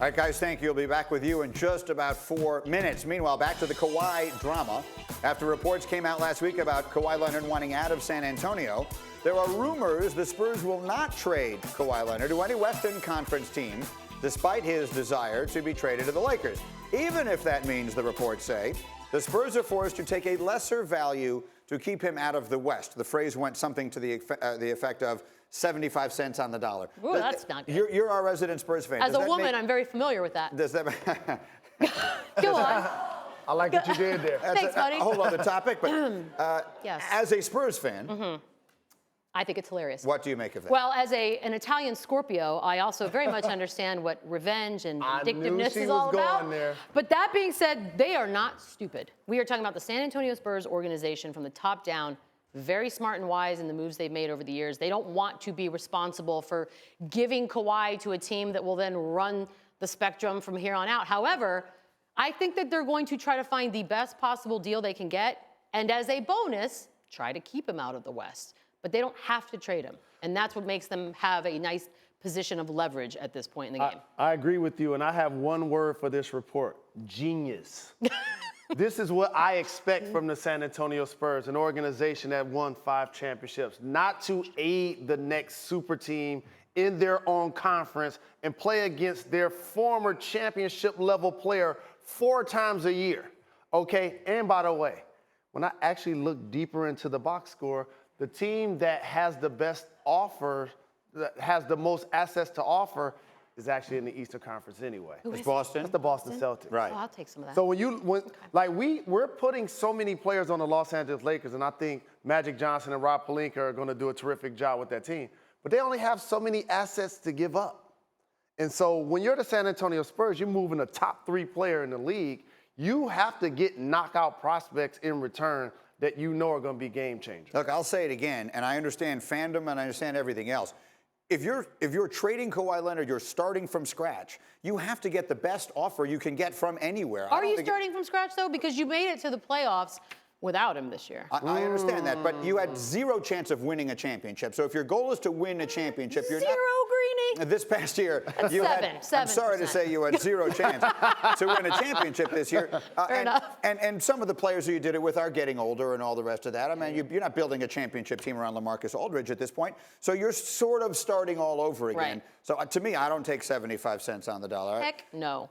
All right, guys, thank you. We'll be back with you in just about 4 minutes. Meanwhile, back to the Kawhi drama. After reports came out last week about Kawhi Leonard wanting out of San Antonio, there are rumors the Spurs will not trade Kawhi Leonard to any Western Conference team, despite his desire to be traded to the Lakers. Even if that means, the reports say, the Spurs are forced to take a lesser value to keep him out of the West. The phrase went something to the effect of 75 cents on the dollar. Ooh, that's not good. You're our resident Spurs fan. As a woman, I'm very familiar with that. Does that Go on. I like what you did there. Thanks, buddy. A whole other topic, but Yes. as a Spurs fan, I think it's hilarious. what do you make of that? Well, as an Italian Scorpio, I also very much understand what revenge and vindictiveness is all about. There. But that being said, they are not stupid. We are talking about the San Antonio Spurs organization from the top down, very smart and wise in the moves they've made over the years. They don't want to be responsible for giving Kawhi to a team that will then run the spectrum from here on out. However, I think that they're going to try to find the best possible deal they can get, and as a bonus, try to keep him out of the West. But they don't have to trade him, and that's what makes them have a nice position of leverage at this point in the game. I agree with you, and I have one word for this report: genius. This is what I expect from the San Antonio Spurs, an organization that won 5 championships, not to aid the next super team in their own conference and play against their former championship level player 4 times a year, okay? And by the way, when I actually look deeper into the box score, the team that has the best offer, that has the most assets to offer, is actually in the Eastern Conference anyway. It's Boston? That's the Boston Celtics. Right. Oh, I'll take some of that. So we're putting so many players on the Los Angeles Lakers, and I think Magic Johnson and Rob Pelinka are going to do a terrific job with that team. But they only have so many assets to give up. And so when you're the San Antonio Spurs, you're moving a top 3 player in the league. You have to get knockout prospects in return that you know are going to be game changers. Look, I'll say it again, and I understand fandom and I understand everything else. If you're trading Kawhi Leonard, you're starting from scratch. You have to get the best offer you can get from anywhere. Are you starting from scratch, though? Because you made it to the playoffs without him this year. I understand that, but you had 0 chance of winning a championship. So if your goal is to win a championship, you're Zero, not. Greeny. This past year, That's you seven, had. 7%. I'm sorry to say you had 0 chance to win a championship this year. Fair enough. And some of the players who you did it with are getting older and all the rest of that. I mean, you're not building a championship team around LaMarcus Aldridge at this point. So you're sort of starting all over again. Right. So to me, I don't take 75 cents on the dollar. Heck no.